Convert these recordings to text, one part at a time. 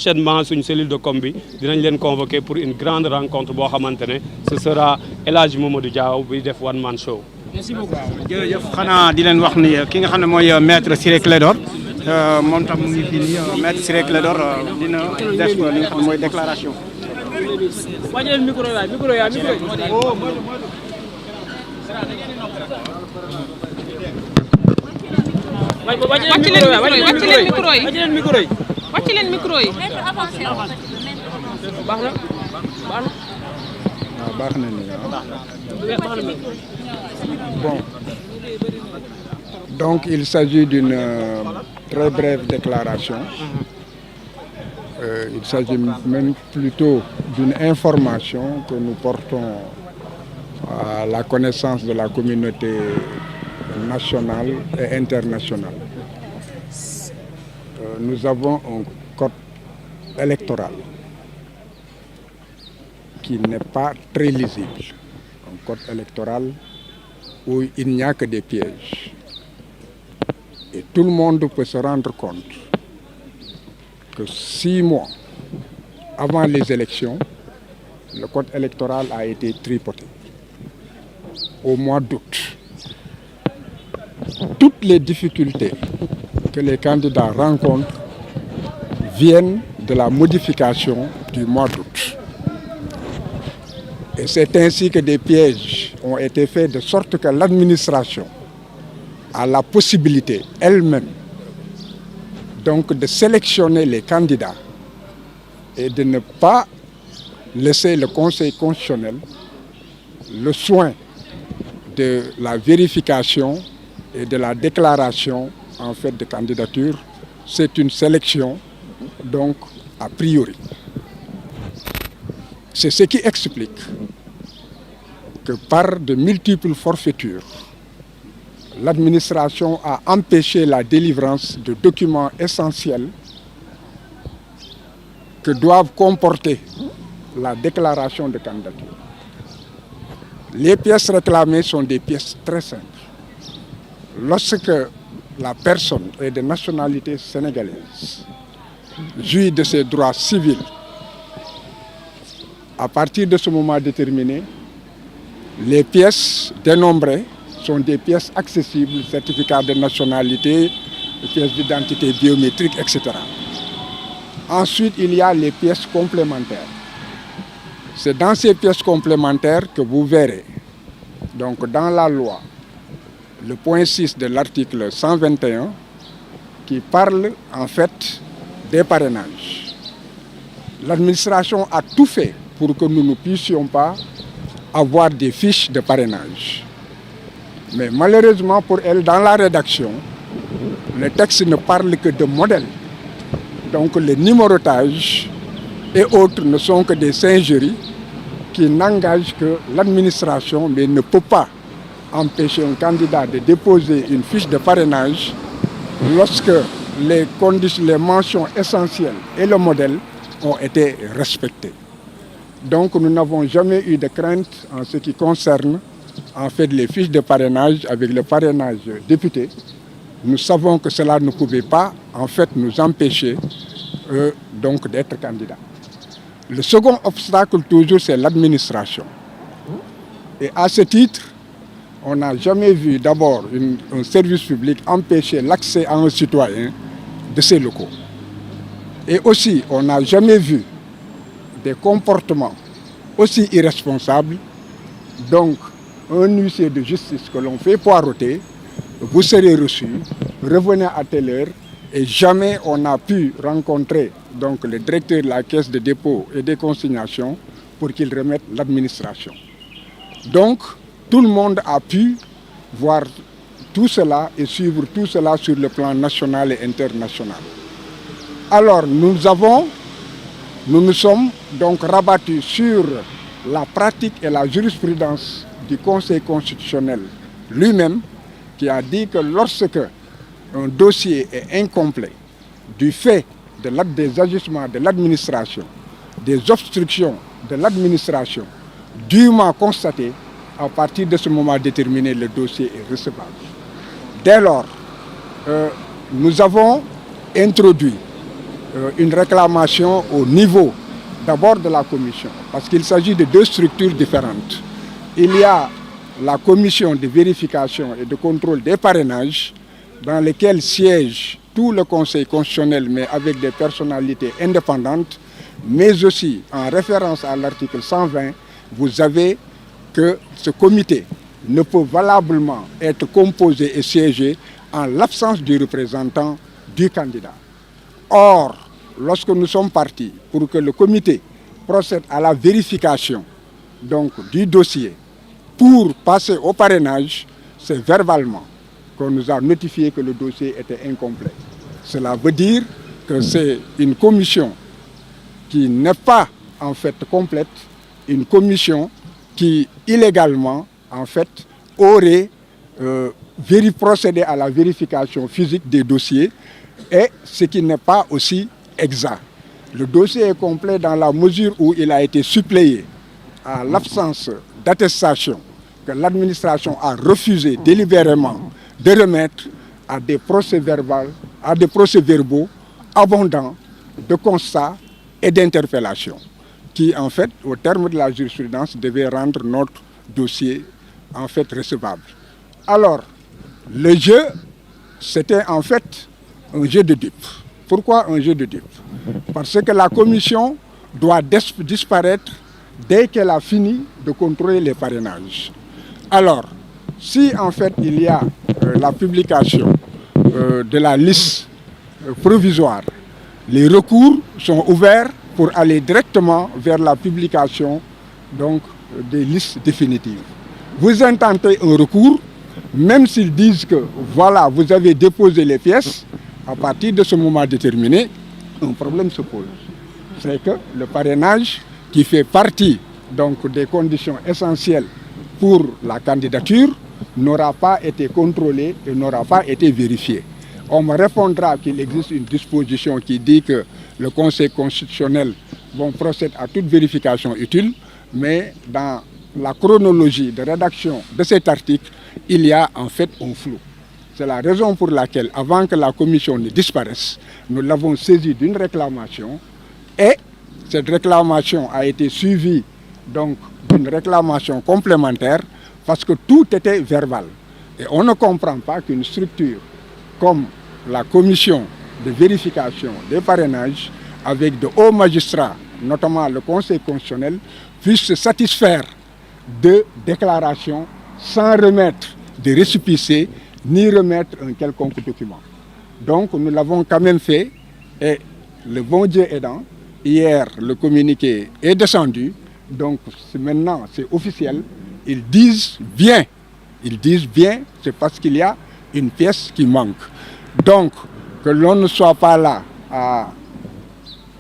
Prochainement, sur une cellule de combi, nous allons convoquer pour une grande rencontre. Ce sera El Hadji Mamadou Diaw qui def one man show. Merci beaucoup. jërëjëf xanaa di leen wax ni ki nga xam ne mooy maître Ciré Clédor moom tam mu ngi fii nii maître Ciré Clédor dina def li nga xam ne mooy déclaration. wàcce leen micro yaay micro yaay micro wàcce leen micro yi. baax na baax na. waaw baax na ni bon donc il s'agit d'une très brève déclaration. Il s'agit même plutôt d'une information que nous portons à la connaissance de la communauté nationale et internationale. Nous avons un code électoral qui n'est pas très lisible. Un code électoral où il n'y a que des pièges. Et tout le monde peut se rendre compte que 6 mois avant les élections, le code électoral a été tripoté. Au mois d'août, toutes les difficultés que les candidats rencontrent viennent de la modification du mois d'août. Et c'est ainsi que des pièges ont été faits de sorte que l'administration a la possibilité elle-même donc de sélectionner les candidats et de ne pas laisser le Conseil constitutionnel le soin de la vérification et de la déclaration en fait de candidature. C'est une sélection donc a priori. C'est ce qui explique que par de multiples forfaitures, l'administration a empêché la délivrance de documents essentiels que doivent comporter la déclaration de candidature. Les pièces réclamées sont des pièces très simples. Lorsque la personne est de nationalité sénégalaise, jouit de ses droits civils, à partir de ce moment déterminé, les pièces dénombrées sont des pièces accessibles, certificats de nationalité, pièces d'identité biométrique, etc. Ensuite, il y a les pièces complémentaires. C'est dans ces pièces complémentaires que vous verrez, donc dans la loi, le point 6 de l'article 121 qui parle en fait des parrainages. L'administration a tout fait pour que nous ne puissions pas avoir des fiches de parrainage. Mais malheureusement pour elle, dans la rédaction, le texte ne parle que de modèles. Donc le numérotage et autres ne sont que des singeries qui n'engagent que l'administration, mais ne peut pas empêcher un candidat de déposer une fiche de parrainage lorsque les conditions, les mentions essentielles et le modèle ont été respectés. Donc nous n'avons jamais eu de crainte en ce qui concerne en fait les fiches de parrainage avec le parrainage député. Nous savons que cela ne pouvait pas en fait nous empêcher donc d'être candidats. Le second obstacle toujours c'est l'administration. Et à ce titre, on n'a jamais vu d'abord un service public empêcher l'accès à un citoyen de ses locaux. Et aussi, on n'a jamais vu des comportements aussi irresponsables. Donc, un huissier de justice que l'on fait poireauter, vous serez reçu, revenez à telle heure, et jamais on n'a pu rencontrer donc, le directeur de la caisse de dépôt et des consignations pour qu'il remette l'administration. Donc, tout le monde a pu voir tout cela et suivre tout cela sur le plan national et international. Alors, nous nous sommes donc rabattus sur la pratique et la jurisprudence du Conseil constitutionnel lui-même, qui a dit que lorsque un dossier est incomplet du fait des agissements de l'administration, des obstructions de l'administration, dûment constatées, à partir de ce moment déterminé, le dossier est recevable. Dès lors, nous avons introduit une réclamation au niveau d'abord de la commission, parce qu'il s'agit de deux structures différentes. Il y a la commission de vérification et de contrôle des parrainages, dans lesquels siège tout le Conseil constitutionnel, mais avec des personnalités indépendantes, mais aussi en référence à l'article 120, vous avez que ce comité ne peut valablement être composé et siéger en l'absence du représentant du candidat. Or, lorsque nous sommes partis pour que le comité procède à la vérification donc, du dossier pour passer au parrainage, c'est verbalement qu'on nous a notifié que le dossier était incomplet. Cela veut dire que c'est une commission qui n'est pas en fait complète, une commission qui illégalement en fait aurait procédé à la vérification physique des dossiers, et ce qui n'est pas aussi exact. Le dossier est complet dans la mesure où il a été suppléé à l'absence d'attestation que l'administration a refusé délibérément de remettre à des procès-verbaux abondants de constats et d'interpellations qui, en fait, au terme de la jurisprudence, devaient rendre notre dossier, en fait, recevable. Alors, le jeu, c'était en fait un jeu de dupes. Pourquoi un jeu de dupes? Parce que la commission doit disparaître dès qu'elle a fini de contrôler les parrainages. Alors, si en fait il y a la publication de la liste provisoire, les recours sont ouverts pour aller directement vers la publication donc, des listes définitives. Vous intentez un recours, même s'ils disent que voilà, vous avez déposé les pièces, à partir de ce moment déterminé, un problème se pose. C'est que le parrainage, qui fait partie donc, des conditions essentielles pour la candidature, n'aura pas été contrôlé et n'aura pas été vérifié. On me répondra qu'il existe une disposition qui dit que le Conseil constitutionnel procède à toute vérification utile, mais dans la chronologie de rédaction de cet article, il y a en fait un flou. C'est la raison pour laquelle, avant que la commission ne disparaisse, nous l'avons saisie d'une réclamation, et cette réclamation a été suivie donc d'une réclamation complémentaire parce que tout était verbal. Et on ne comprend pas qu'une structure comme la commission de vérification des parrainages, avec de hauts magistrats, notamment le Conseil constitutionnel, puisse se satisfaire de déclarations sans remettre de récépissé ni remettre un quelconque document. Donc nous l'avons quand même fait, et le bon Dieu aidant, hier le communiqué est descendu, donc maintenant c'est officiel, ils disent bien, c'est parce qu'il y a une pièce qui manque. Donc que l'on ne soit pas là à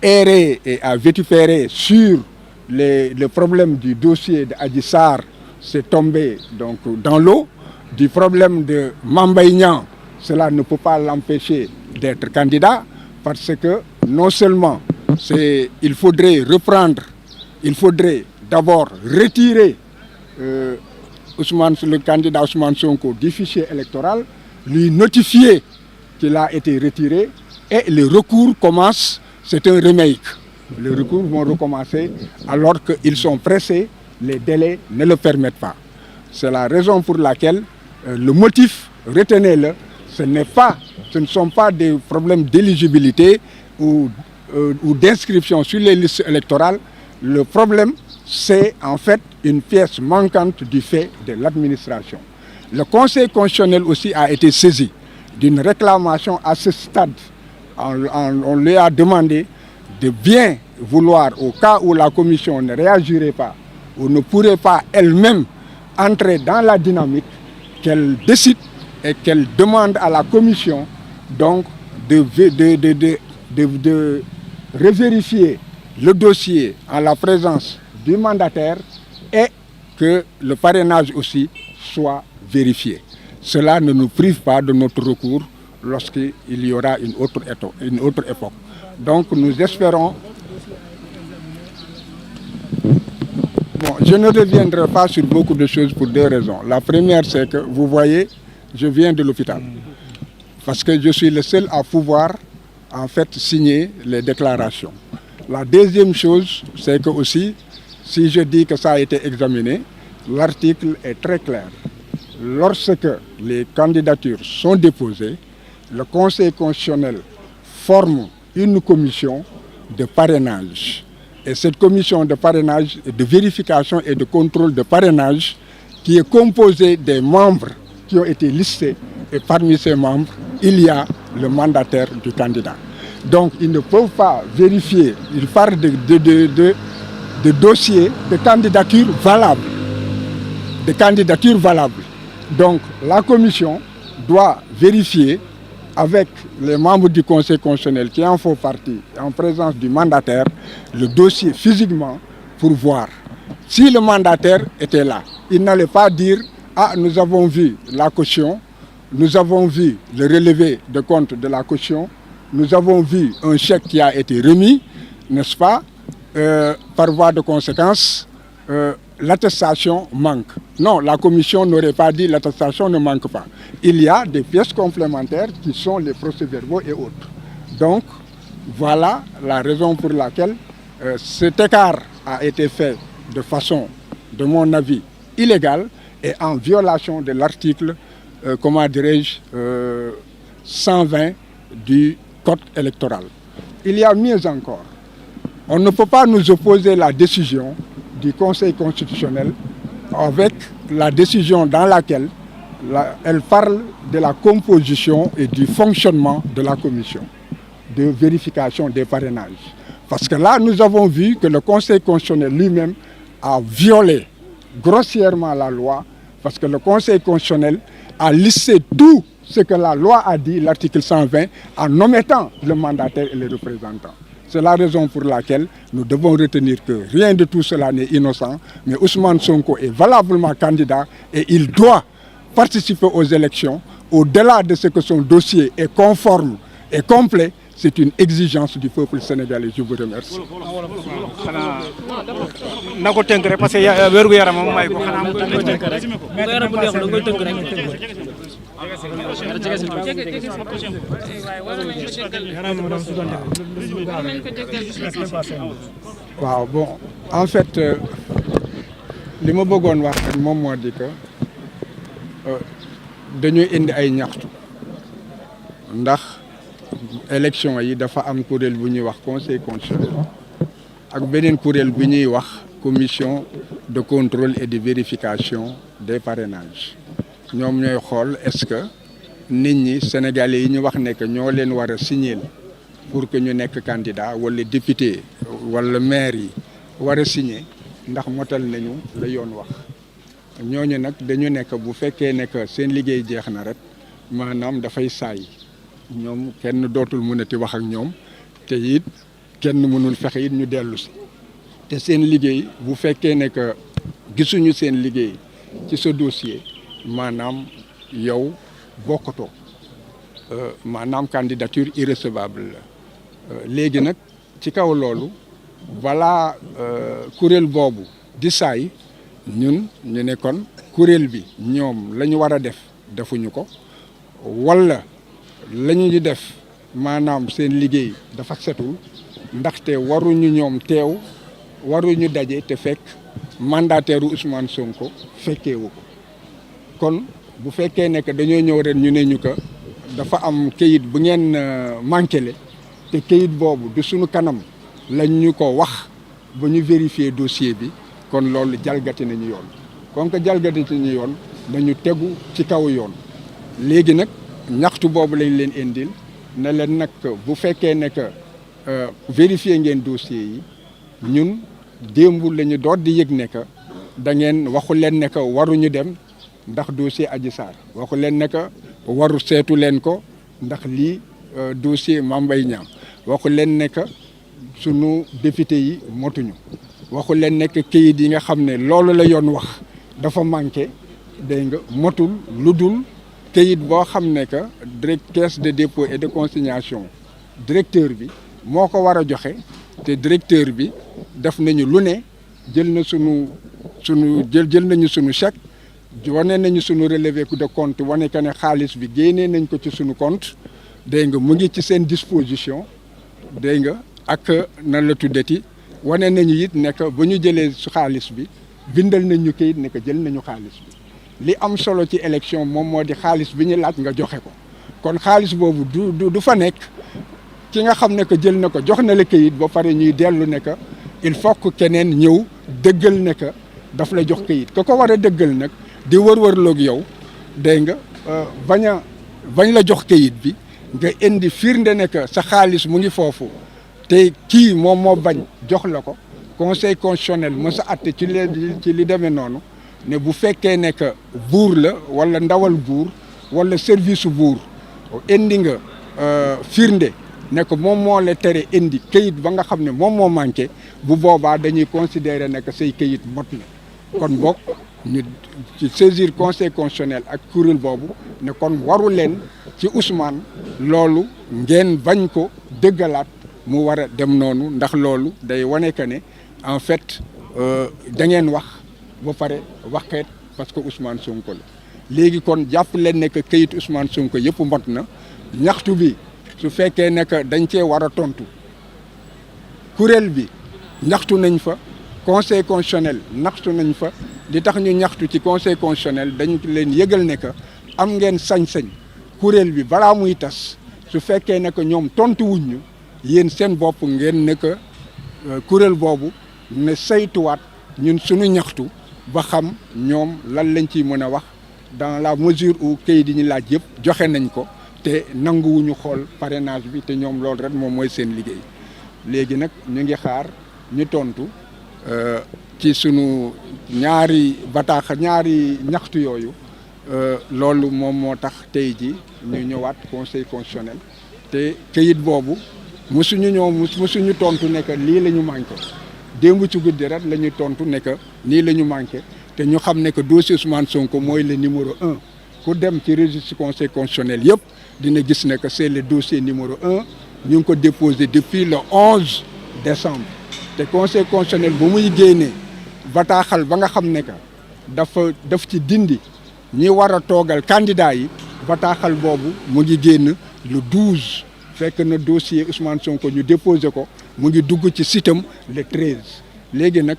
errer et à vitupérer sur le problème du dossier d'Adji Sarr, c'est tombé donc dans l'eau. Du problème de Mame Mbaye Niang, cela ne peut pas l'empêcher d'être candidat, parce que non seulement il faudrait d'abord retirer le candidat Ousmane Sonko du fichier électoral, lui notifier qu'il a été retiré, et les recours commencent, c'est un remake. Les recours vont recommencer alors qu'ils sont pressés, les délais ne le permettent pas. C'est la raison pour laquelle le motif, retenez-le, ce ne sont pas des problèmes d'éligibilité ou d'inscription sur les listes électorales. Le problème, c'est en fait une pièce manquante du fait de l'administration. Le Conseil constitutionnel aussi a été saisi d'une réclamation à ce stade. On lui a demandé de bien vouloir, au cas où la commission ne réagirait pas ou ne pourrait pas elle-même entrer dans la dynamique, qu'elle décide et qu'elle demande à la commission donc de revérifier le dossier en la présence du mandataire, et que le parrainage aussi soit vérifié. Cela ne nous prive pas de notre recours lorsqu'il y aura une autre époque. Donc nous espérons... je ne reviendrai pas sur beaucoup de choses pour deux raisons. La première, c'est que, vous voyez, je viens de l'hôpital. Parce que je suis le seul à pouvoir en fait signer les déclarations. La deuxième chose, c'est que aussi, si je dis que ça a été examiné, l'article est très clair. Lorsque les candidatures sont déposées, le Conseil constitutionnel forme une commission de parrainage. Et cette commission de parrainage, de vérification et de contrôle de parrainage, qui est composée des membres qui ont été listés, et parmi ces membres, il y a le mandataire du candidat. Donc, ils ne peuvent pas vérifier, ils parlent de dossiers, de candidatures valables. De candidatures valables. Donc, la commission doit vérifier avec les membres du Conseil constitutionnel qui en font partie, en présence du mandataire, le dossier physiquement pour voir. Si le mandataire était là, il n'allait pas dire « Ah, nous avons vu la caution, nous avons vu le relevé de compte de la caution, nous avons vu un chèque qui a été remis, n'est-ce pas, par voie de conséquence, l'attestation manque. » Non, la commission n'aurait pas dit l'attestation ne manque pas. Il y a des pièces complémentaires qui sont les procès-verbaux et autres. Donc, voilà la raison pour laquelle cet écart a été fait de façon, de mon avis, illégale et en violation de l'article, comment dirais-je, 120 du Code électoral. Il y a mieux encore. On ne peut pas nous opposer la décision du Conseil constitutionnel avec la décision dans laquelle elle parle de la composition et du fonctionnement de la commission de vérification des parrainages. Parce que là, nous avons vu que le Conseil constitutionnel lui-même a violé grossièrement la loi, parce que le Conseil constitutionnel a listé tout ce que la loi a dit, l'article 120, en omettant le mandataire et les représentants. C'est la raison pour laquelle nous devons retenir que rien de tout cela n'est innocent, mais Ousmane Sonko est valablement candidat et il doit participer aux élections. Au-delà de ce que son dossier est conforme et complet, c'est une exigence du peuple sénégalais. Je vous remercie. waaw bon en fait li ma bëggoon wax rek moom moo di que dañuy indi ay ñaxtu ndax élection yi dafa am kuréel bu ñuy wax conseil constitutionnel ak beneen kuréel bu ñuy wax commission de contrôle et de vérification des parrainages ñoom ñooy xool est-ce que nit ñi sénégalais yi ñu wax ne que ñoo leen war a signer pour que ñu nekk candidat wala député wala maire yi war a signer ndax motal nañu la yoon wax ñooñu nag dañu nekk bu fekkee ne que seen liggéey jeex na rek maanaam dafay saay ñoom kenn dootul mënati wax ak ñoom te it kenn mënul fexe it ñu dellu si te seen liggéey bu fekkee ne que gisuñu seen liggéey ci sa dossier maanaam yow bokkatoo maanaam candidature irrecevable la léegi nag ci kaw loolu balaa kuréel boobu di saay ñun ñu ne kon kuréel bi ñoom la ñu war a def defuñu ko wala la ñu def maanaam seen liggéey dafa setul ndaxte waruñu ñoom teew waruñu daje te fekk mandataire Ousmane Sonko fekkeewu ko kon bu fekkee ne que dañoo ñëw ren ñu ne ñu ko dafa am kayit bu ngeen manqué le te kayit boobu du suñu kanam lañ ñu ko wax ba ñu vérifier dossier bi kon loolu jalgati nañu yoon kon que jalgati nañu yoon nañu tegu ci kaw yoon léegi nag ñaxtu boobu lañ leen indil ne leen nag bu fekkee ne que vérifier ngeen dossier yi ñun démb la ñu doot di yëg ne que da ngeen waxu leen ne que waruñu dem ndax dossier Adji Sarr waxu leen ne que waru seetu leen ko ndax lii dossier Mame Mbaye Niang waxu leen ne que sunu député yi motuñu waxu leen ne que kayit yi nga xam ne loolu la yoon wax dafa manqué dégg nga motul lu dul kayit boo xam ne que caisse de dépôt et de consignation directeur bi moo ko war a joxe te directeur bi def nañu lu ne jël na jël nañu sunu chèque wane nañu sunu relevé de compte wane que ne xaalis bi génnee nañ ko ci sunu compte dégg nga mu ngi ci seen disposition dégg nga ak nan la tuddati wane nañu it ne que ba ñu jëlee xaalis bi bindal nañ ñu kayit ne que jël nañu xaalis bi li am solo ci élection moom moo di xaalis bi ñu laaj nga joxe ko kon xaalis boobu du fa nekk ki nga xam ne que jël na ko jox na la kayit ba pare ñuy dellu ne que il faut que keneen ñëw dëggal ne que daf la jox kayit ko war a dëggal nag di wër-wërloog yow dégg nga bañ la jox kayit bi nga indi firnde ne que sa xaalis mu ngi foofu te kii moom moo bañ jox la ko conseil constitutionnel mos a atte ci li demee noonu ne bu fekkee ne que buur la wala ndawal buur wala service buur indi nga firnde ne que moom moo la tere indi kayit ba nga xam ne moom moo manqué bu boobaa dañuy considérer ne que say kayit mot na kon bokk ñu ci saisir conseil constitutionnel ak kuréel boobu ne kon waru leen ci Ousmane loolu ngeen bañ ko dëggalaat mu war a dem noonu ndax loolu day wane que ne en fait da ngeen wax ba pare waxeet parce que Ousmane Sonko la léegi kon jàpp leen ne que kayit Ousmane Sonko yëpp mot na ñaxtu bi su fekkee ne que dañ cee war a tontu kuréel bi ñaxtu nañ fa conseil constitutionnel ñaxtu nañ fa li tax ñu ñaxtu ci conseil constitutionnel dañ leen yëgal ne que am ngeen sañ-sañ kuréel bi balaa muy tas su fekkee ne que ñoom tontu wuñ ñu yéen seen bopp ngeen ne que kuréel boobu ne saytuwaat ñun suñu ñaxtu ba xam ñoom lan lañ ciy mën a wax dans la mesure où kayit yi ñu laaj yëpp joxe nañ ko te nanguwuñu xool parrainage bi te ñoom loolu rek moom mooy seen liggéey léegi nag ñu ngi xaar ñu tontu ci sunu ñaari ñaxtu yooyu loolu moom moo tax tey ji ñu ñëwaat conseil constitutionnel te kayit boobu musuñu tontu ne que lii la ñu manqué démb ci guddi rek la ñu tontu ne que nii la ñu manqué te ñu xam ne que dossier Ousmane Sonko mooy le numéro 1 ku dem ci registre conseil constitutionnel yëpp dina gis ne que c'est le dossier numéro 1 ñu ngi ko déposé depuis le 11 décembre te conseil constitutionnel bu muy génnee bataaxal ba nga xam ne que daf ci dindi ñi war a toogal candidat yi bataaxal boobu mu ngi génn le 12 fekk na dossier Ousmane Sonko ñu déposé ko mu ngi dugg ci sitam le 13 léegi nag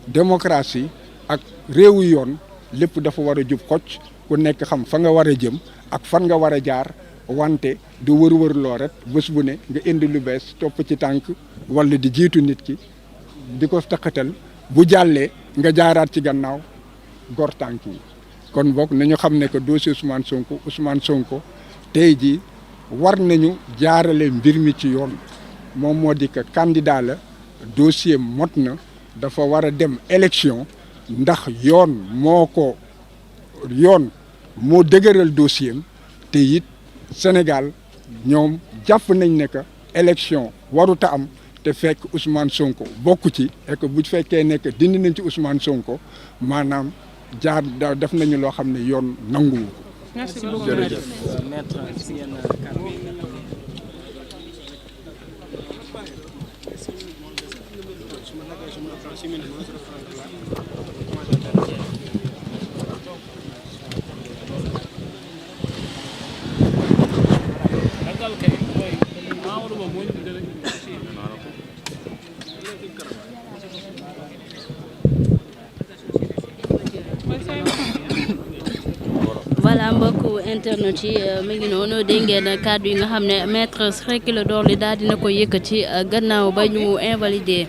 démocratie ak réewu yoon lépp dafa war a jub xocc ku nekk xam fa nga war a jëm ak fan nga war a jaar wante du wër-wër loo rek bés bu ne nga indi lu bees topp ci tànk wala di jiitu nit ki di ko taqatal bu jàllee nga jaaraat ci gannaaw gor tànk yi kon boog nañu xam ne que dossier Ousmane Sonko tey jii war nañu jaarale mbir mi ci yoon moom moo di que candidat la dossier mot na dafa war a dem élection ndax yoon moo dëgëral dossier am te it Sénégal ñoom jàpp nañ ne que élection waruta am te fekk Ousmane Sonko bokku ci et que bu fekkee ne que dindi nañ ci Ousmane Sonko maanaam def nañu loo xam ne yoon nanguwu ko. Merci beaucoup. Jërëjëf. voilà mbokku internet yi mi ngi noonu dégg ngeen kàddu yi nga xam ne maître Ciré Clédor Ly daal dina ko yëkkati gannaaw ba ñu invalider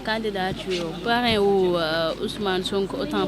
candidature parrain wu Ousmane Sonko autant